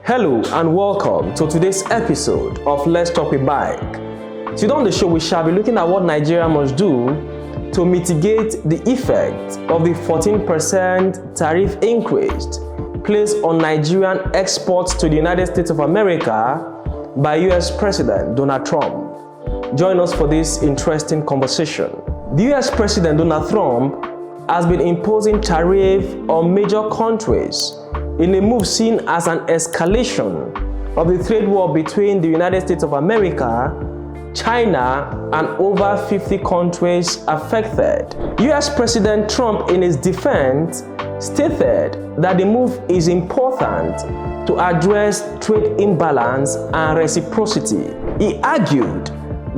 Hello and welcome to today's episode of Let's Talk with Bike. Today on the show we shall be looking at what Nigeria must do to mitigate the effect of the 14% tariff increase placed on Nigerian exports to the United States of America by US President Donald Trump. Join us for this interesting conversation. The US President Donald Trump has been imposing tariff on major countries in a move seen as an escalation of the trade war between the United States of America, China, and over 50 countries affected. US President Trump, in his defense, stated that the move is important to address trade imbalance and reciprocity. He argued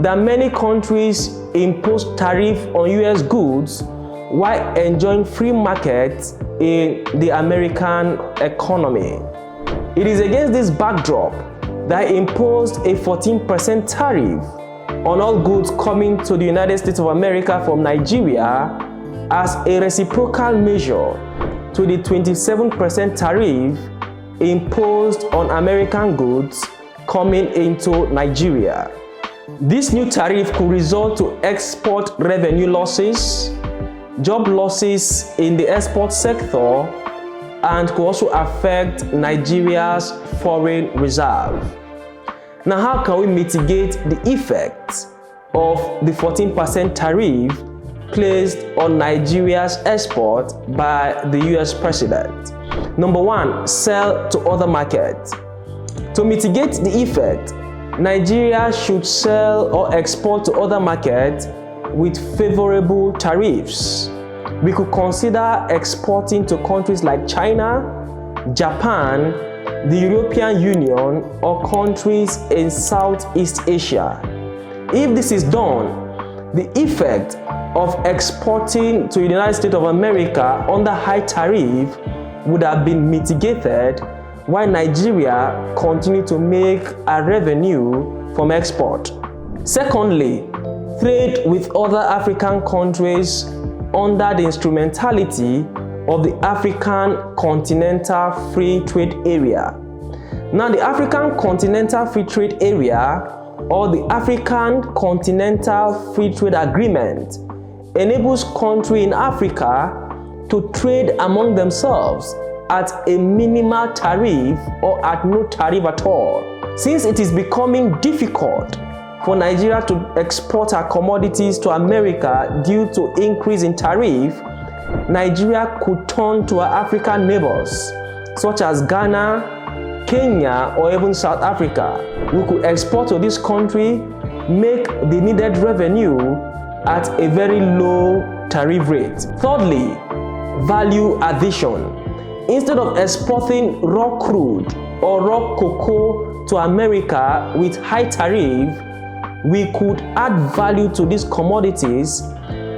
that many countries impose tariff on US goods while enjoying free markets in the American economy. It is against this backdrop that he imposed a 14% tariff on all goods coming to the United States of America from Nigeria as a reciprocal measure to the 27% tariff imposed on American goods coming into Nigeria. This new tariff could result to export revenue losses, job losses in the export sector, and could also affect Nigeria's foreign reserve. Now, how can we mitigate the effect of the 14% tariff placed on Nigeria's export by the US President? Number one, sell to other markets. To mitigate the effect, Nigeria should sell or export to other markets with favorable tariffs. We could consider exporting to countries like China, Japan, the European Union, or countries in Southeast Asia. If this is done, the effect of exporting to the United States of America under high tariff would have been mitigated while Nigeria continued to make a revenue from export. Secondly, trade with other African countries under the instrumentality of the African Continental Free Trade Area. Now, the African Continental Free Trade Area, or the African Continental Free Trade Agreement, enables countries in Africa to trade among themselves at a minimal tariff or at no tariff at all. Since it is becoming difficult for Nigeria to export our commodities to America due to increase in tariff, Nigeria could turn to our African neighbors such as Ghana, Kenya, or even South Africa. We could export to this country, make the needed revenue at a very low tariff rate. Thirdly, value addition. Instead of exporting raw crude or raw cocoa to America with high tariff, we could add value to these commodities,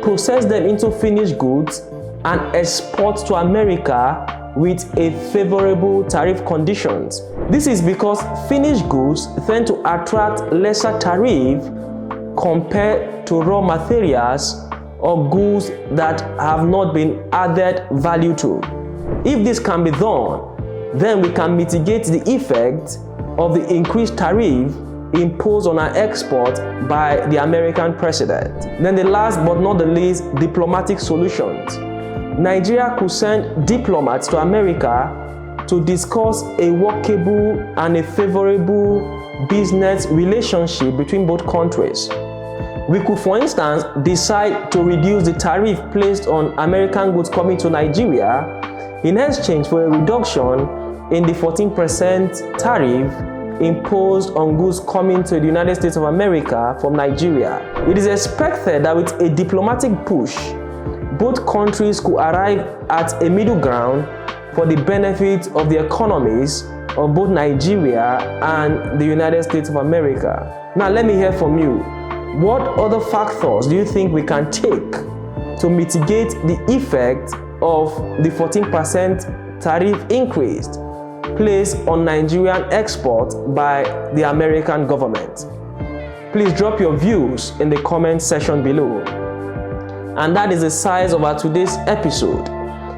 process them into finished goods, and export to America with a favorable tariff conditions. This is because finished goods tend to attract lesser tariff compared to raw materials or goods that have not been added value to. If this can be done, then we can mitigate the effect of the increased tariff imposed on our export by the American president. Then the last but not the least, diplomatic solutions. Nigeria could send diplomats to America to discuss a workable and a favorable business relationship between both countries. We could, for instance, decide to reduce the tariff placed on American goods coming to Nigeria in exchange for a reduction in the 14% tariff imposed on goods coming to the United States of America from Nigeria. It is expected that with a diplomatic push, both countries could arrive at a middle ground for the benefit of the economies of both Nigeria and the United States of America. Now, let me hear from you. What other factors do you think we can take to mitigate the effect of the 14% tariff increase placed on Nigerian export by the American government? Please drop your views in the comment section below. And that is the size of our today's episode.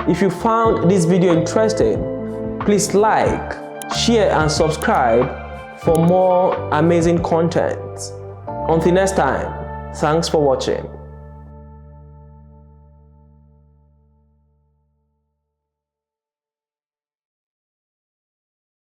If you found this video interesting, please like, share and subscribe for more amazing content. Until next time, thanks for watching.